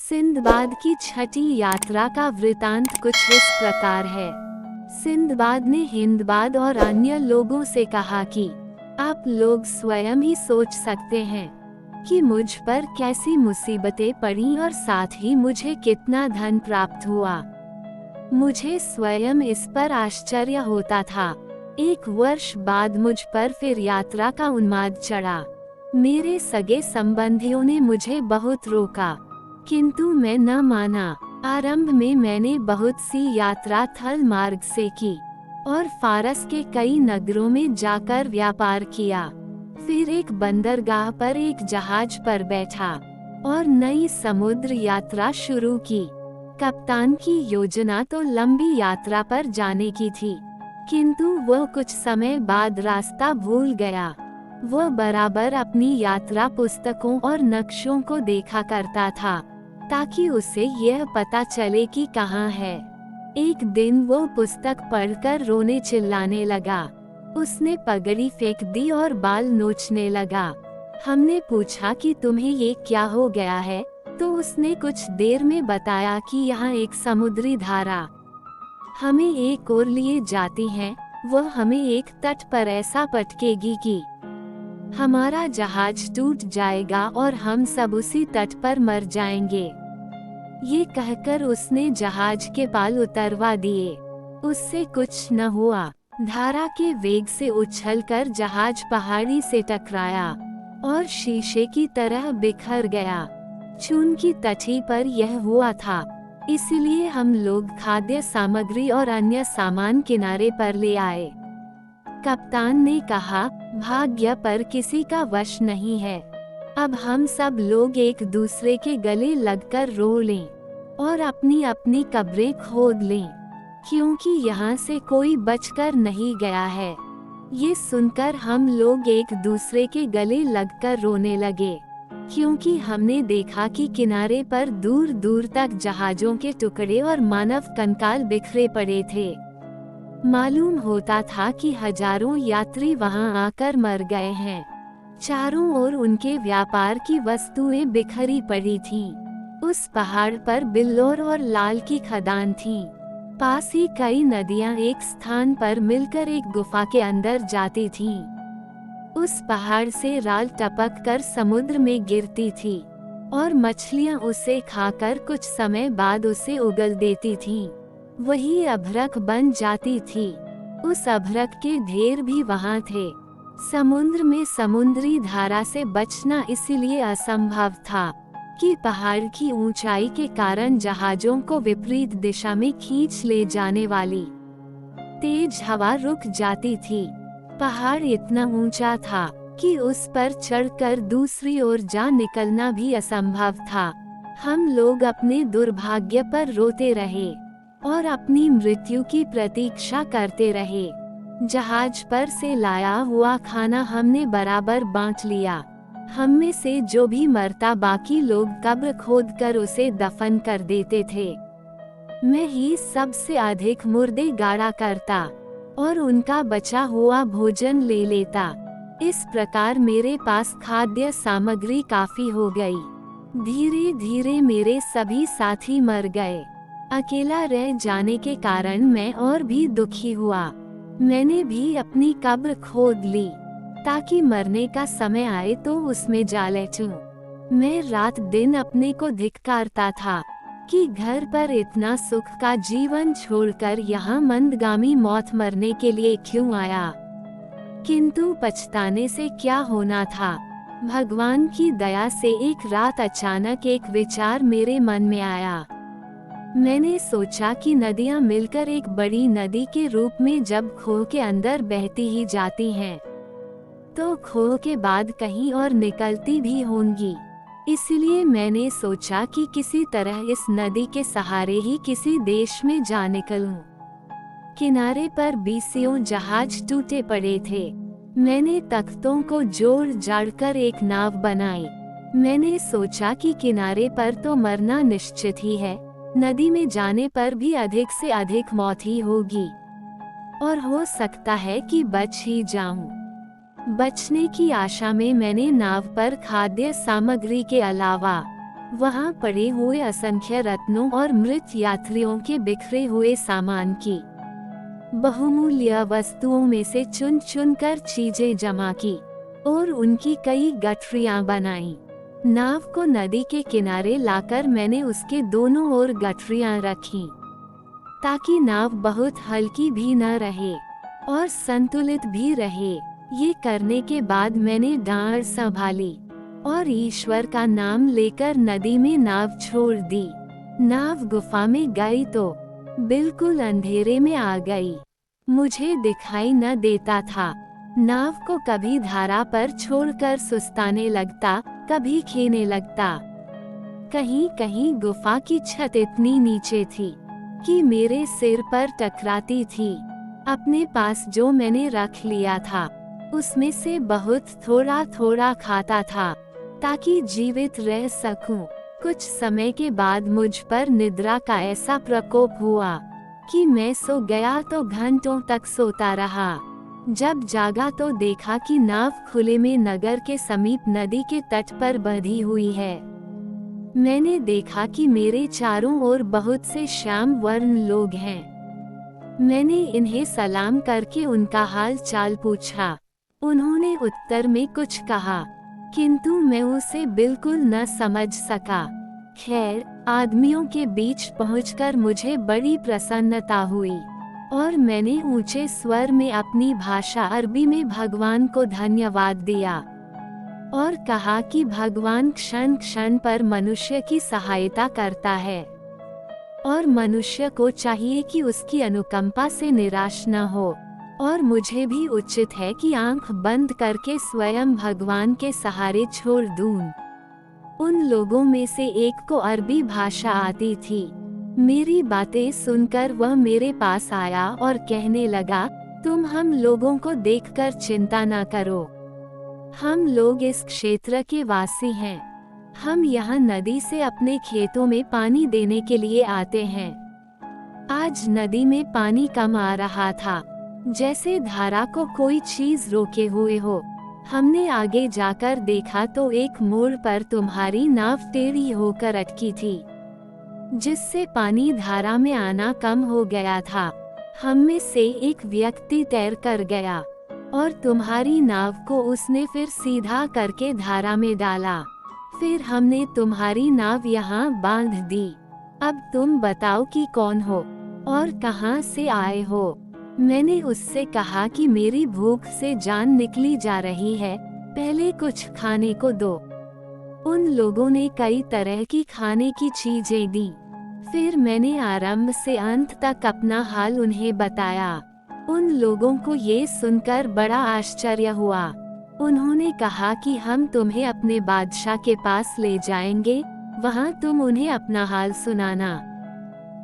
Sinbad की छठी यात्रा का वृतांत कुछ इस प्रकार है। सिंदबाद ने हिंदबाद और अन्य लोगों से कहा कि आप लोग स्वयं ही सोच सकते हैं कि मुझ पर कैसी मुसीबतें पड़ी और साथ ही मुझे कितना धन प्राप्त हुआ। मुझे स्वयं इस पर आश्चर्य होता था। 1 वर्ष बाद मुझ पर फिर यात्रा का उन्माद चढ़ा। मेरे सगे संबंधियों ने मुझे बहुत रोका, किंतु मैं न माना। आरंभ में मैंने बहुत सी यात्रा थल मार्ग से की और फारस के कई नगरों में जाकर व्यापार किया। फिर एक बंदरगाह पर एक जहाज पर बैठा और नई समुद्र यात्रा शुरू की। कप्तान की योजना तो लंबी यात्रा पर जाने की थी, किंतु वह कुछ समय बाद रास्ता भूल गया। वह बराबर अपनी यात्रा पुस्तकों और नक्शों को देखा करता था ताकि उसे यह पता चले कि कहाँ है। एक दिन वो पुस्तक पढ़कर रोने चिल्लाने लगा। उसने पगड़ी फेंक दी और बाल नोचने लगा। हमने पूछा कि तुम्हें ये क्या हो गया है, तो उसने कुछ देर में बताया कि यहाँ एक समुद्री धारा हमें एक ओर लिए जाती है। वह हमें एक तट पर ऐसा पटकेगी कि हमारा जहाज टूट जाएगा और हम सब उसी तट पर मर जाएंगे। ये कहकर उसने जहाज के पाल उतरवा दिए। उससे कुछ न हुआ। धारा के वेग से उछलकर जहाज पहाड़ी से टकराया और शीशे की तरह बिखर गया। चून की तटी पर यह हुआ था, इसलिए हम लोग खाद्य सामग्री और अन्य सामान किनारे पर ले आए। कप्तान ने कहा, भाग्य पर किसी का वश नहीं है। अब हम सब लोग एक दूसरे के गले लगकर रो लें और अपनी अपनी कब्रें खोद लें, क्योंकि यहाँ से कोई बचकर नहीं गया है। ये सुनकर हम लोग एक दूसरे के गले लगकर रोने लगे, क्योंकि हमने देखा कि किनारे पर दूर दूर तक जहाजों के टुकड़े और मानव कंकाल बिखरे पड़े थे। मालूम होता था कि हजारों यात्री वहां आकर मर गए हैं। चारों ओर उनके व्यापार की वस्तुएं बिखरी पड़ी थीं। उस पहाड़ पर बिल्लौर और लाल की खदान थी। पास ही कई नदियां एक स्थान पर मिलकर एक गुफा के अंदर जाती थीं। उस पहाड़ से राल टपक कर समुद्र में गिरती थी और मछलियां उसे खाकर कुछ समय बाद उसे उगल देती थीं। वही अभ्रक बन जाती थी। उस अभ्रक के ढेर भी वहां थे। समुद्र में समुद्री धारा से बचना इसलिए असंभव था कि पहाड़ की ऊंचाई के कारण जहाजों को विपरीत दिशा में खींच ले जाने वाली तेज हवा रुक जाती थी। पहाड़ इतना ऊंचा था कि उस पर चढ़कर दूसरी ओर जा निकलना भी असंभव था। हम लोग अपने दुर्भाग्य पर रोते रहे और अपनी मृत्यु की प्रतीक्षा करते रहे। जहाज पर से लाया हुआ खाना हमने बराबर बांट लिया। हम में से जो भी मरता, बाकी लोग कब्र खोदकर उसे दफन कर देते थे। मैं ही सबसे अधिक मुर्दे गाड़ा करता और उनका बचा हुआ भोजन ले लेता। इस प्रकार मेरे पास खाद्य सामग्री काफी हो गई। धीरे धीरे मेरे सभी साथी मर गए। अकेला रह जाने के कारण मैं और भी दुखी हुआ। मैंने भी अपनी कब्र खोद ली ताकि मरने का समय आए तो उसमें जा लेटूं। मैं रात दिन अपने को धिक्कारता था कि घर पर इतना सुख का जीवन छोड़कर यहाँ मंदगामी मौत मरने के लिए क्यों आया। किंतु पछताने से क्या होना था। भगवान की दया से एक रात अचानक एक विचार मेरे मन में आया। मैंने सोचा कि नदियां मिलकर एक बड़ी नदी के रूप में जब खोह के अंदर बहती ही जाती हैं, तो खोह के बाद कहीं और निकलती भी होंगी। इसलिए मैंने सोचा कि किसी तरह इस नदी के सहारे ही किसी देश में जा निकलूं। किनारे पर बीसियों जहाज टूटे पड़े थे। मैंने तख्तों को जोड़ जाड़कर एक नाव बनाई। मैंने सोचा कि किनारे पर तो मरना निश्चित ही है, नदी में जाने पर भी अधिक से अधिक मौत ही होगी और हो सकता है कि बच ही जाऊं। बचने की आशा में मैंने नाव पर खाद्य सामग्री के अलावा वहाँ पड़े हुए असंख्य रत्नों और मृत यात्रियों के बिखरे हुए सामान की बहुमूल्य वस्तुओं में से चुन चुन कर चीजें जमा की और उनकी कई गठरियां बनाई। नाव को नदी के किनारे लाकर मैंने उसके दोनों ओर गठरियां रखीं, ताकि नाव बहुत हल्की भी न रहे और संतुलित भी रहे। ये करने के बाद मैंने डाँड़ संभाली और ईश्वर का नाम लेकर नदी में नाव छोड़ दी। नाव गुफा में गई तो बिल्कुल अंधेरे में आ गई। मुझे दिखाई न देता था। नाव को कभी धारा पर छोड़कर सुस्ताने लगता, कभी खेने लगता। कहीं कहीं गुफा की छत इतनी नीचे थी कि मेरे सिर पर टकराती थी। अपने पास जो मैंने रख लिया था उसमें से बहुत थोड़ा थोड़ा खाता था ताकि जीवित रह सकूं। कुछ समय के बाद मुझ पर निद्रा का ऐसा प्रकोप हुआ कि मैं सो गया तो घंटों तक सोता रहा। जब जागा तो देखा कि नाव खुले में नगर के समीप नदी के तट पर बंधी हुई है। मैंने देखा कि मेरे चारों ओर बहुत से श्याम वर्ण लोग हैं। मैंने इन्हें सलाम करके उनका हाल चाल पूछा। उन्होंने उत्तर में कुछ कहा, किंतु मैं उसे बिल्कुल न समझ सका। खैर, आदमियों के बीच पहुंचकर मुझे बड़ी प्रसन्नता हुई और मैंने ऊंचे स्वर में अपनी भाषा अरबी में भगवान को धन्यवाद दिया और कहा कि भगवान क्षण क्षण पर मनुष्य की सहायता करता है और मनुष्य को चाहिए कि उसकी अनुकंपा से निराश न हो, और मुझे भी उचित है कि आंख बंद करके स्वयं भगवान के सहारे छोड़ दूं। उन लोगों में से एक को अरबी भाषा आती थी। मेरी बातें सुनकर वह मेरे पास आया और कहने लगा, तुम हम लोगों को देखकर चिंता न करो। हम लोग इस क्षेत्र के वासी हैं। हम यहाँ नदी से अपने खेतों में पानी देने के लिए आते हैं। आज नदी में पानी कम आ रहा था, जैसे धारा को कोई चीज रोके हुए हो। हमने आगे जाकर देखा तो एक मोड़ पर तुम्हारी नाव टेढ़ी होकर अटकी थी, जिससे पानी धारा में आना कम हो गया था। हम में से एक व्यक्ति तैर कर गया और तुम्हारी नाव को उसने फिर सीधा करके धारा में डाला। फिर हमने तुम्हारी नाव यहाँ बांध दी। अब तुम बताओ कि कौन हो और कहाँ से आए हो। मैंने उससे कहा कि मेरी भूख से जान निकली जा रही है, पहले कुछ खाने को दो। उन लोगों ने कई तरह की खाने की चीजें दी। फिर मैंने आरंभ से अंत तक अपना हाल उन्हें बताया। उन लोगों को ये सुनकर बड़ा आश्चर्य हुआ। उन्होंने कहा कि हम तुम्हें अपने बादशाह के पास ले जाएंगे, वहाँ तुम उन्हें अपना हाल सुनाना।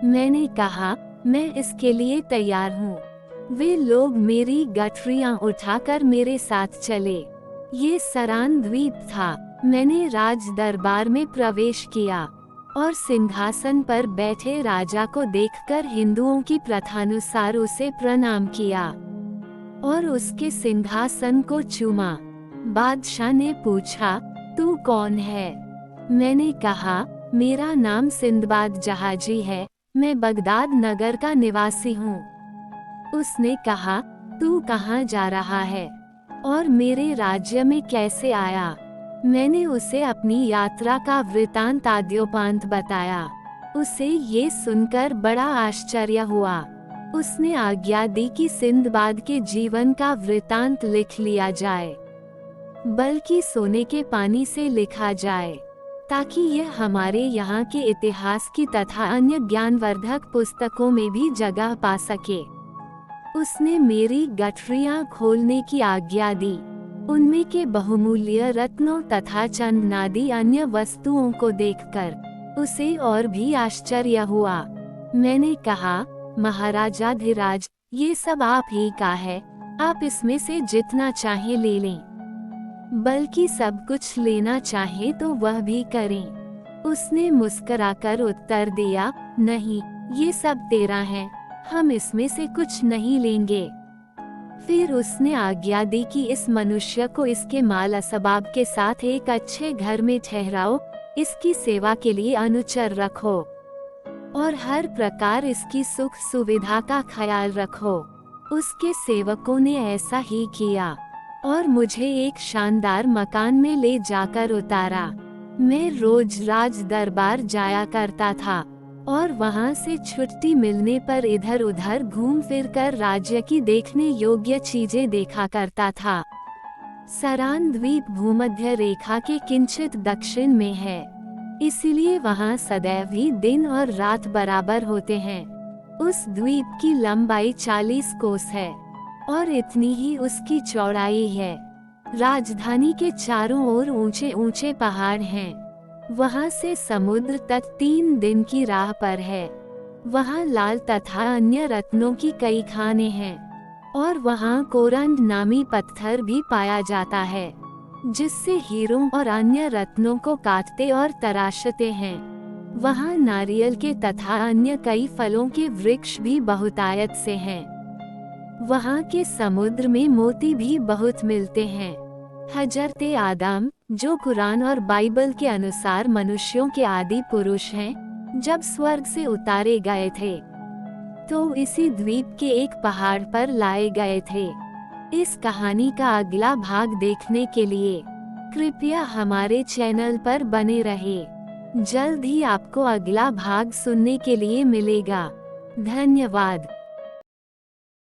मैंने कहा, मैं इसके लिए तैयार हूँ। वे लोग मेरी गठरियाँ उठाकर मेरे साथ चले। ये सरान द्वीप था। मैंने राज दरबार में प्रवेश किया और सिंहासन पर बैठे राजा को देखकर हिंदुओं की प्रथानुसार उसे प्रणाम किया और उसके सिंहासन को चूमा। बादशाह ने पूछा, तू कौन है? मैंने कहा, मेरा नाम सिंदबाद जहाजी है, मैं बगदाद नगर का निवासी हूँ। उसने कहा, तू कहाँ जा रहा है और मेरे राज्य में कैसे आया? मैंने उसे अपनी यात्रा का वृतांत आद्योपांत बताया। उसे ये सुनकर बड़ा आश्चर्य हुआ। उसने आज्ञा दी कि सिंदबाद के जीवन का वृतांत लिख लिया जाए, बल्कि सोने के पानी से लिखा जाए, ताकि यह हमारे यहाँ के इतिहास की तथा अन्य ज्ञानवर्धक पुस्तकों में भी जगह पा सके। उसने मेरी गठरियाँ खोलने की आज्ञा दी। उनमें के बहुमूल्य रत्नों तथा चंद नादी अन्य वस्तुओं को देखकर उसे और भी आश्चर्य हुआ। मैंने कहा, महाराजाधिराज, ये सब आप ही का है, आप इसमें से जितना चाहे ले लें, बल्कि सब कुछ लेना चाहे तो वह भी करें। उसने मुस्कुराकर उत्तर दिया, नहीं, ये सब तेरा है, हम इसमें से कुछ नहीं लेंगे। फिर उसने आज्ञा दी कि इस मनुष्य को इसके माल असबाब के साथ एक अच्छे घर में ठहराओ इसकी सेवा के लिए अनुचर रखो और हर प्रकार इसकी सुख सुविधा का ख्याल रखो। उसके सेवकों ने ऐसा ही किया और मुझे एक शानदार मकान में ले जाकर उतारा। मैं रोज राज दरबार जाया करता था और वहां से छुट्टी मिलने पर इधर उधर घूम फिर कर राज्य की देखने योग्य चीजें देखा करता था। सरान द्वीप भूमध्य रेखा के किंचित दक्षिण में है, इसलिए वहां सदैव ही दिन और रात बराबर होते हैं। उस द्वीप की लंबाई 40 कोस है और इतनी ही उसकी चौड़ाई है। राजधानी के चारों ओर ऊंचे ऊंचे पहाड़ हैं। वहां से समुद्र तक 3 दिन की राह पर है। वहां लाल तथा अन्य रत्नों की कई खानें हैं और वहां कोरंड नामी पत्थर भी पाया जाता है, जिससे हीरों और अन्य रत्नों को काटते और तराशते हैं। वहां नारियल के तथा अन्य कई फलों के वृक्ष भी बहुतायत से हैं। वहां के समुद्र में मोती भी बहुत मिलते हैं। हजरते आदम, जो कुरान और बाइबल के अनुसार मनुष्यों के आदि पुरुष हैं, जब स्वर्ग से उतारे गए थे तो इसी द्वीप के एक पहाड़ पर लाए गए थे। इस कहानी का अगला भाग देखने के लिए कृपया हमारे चैनल पर बने रहे। जल्द ही आपको अगला भाग सुनने के लिए मिलेगा। धन्यवाद।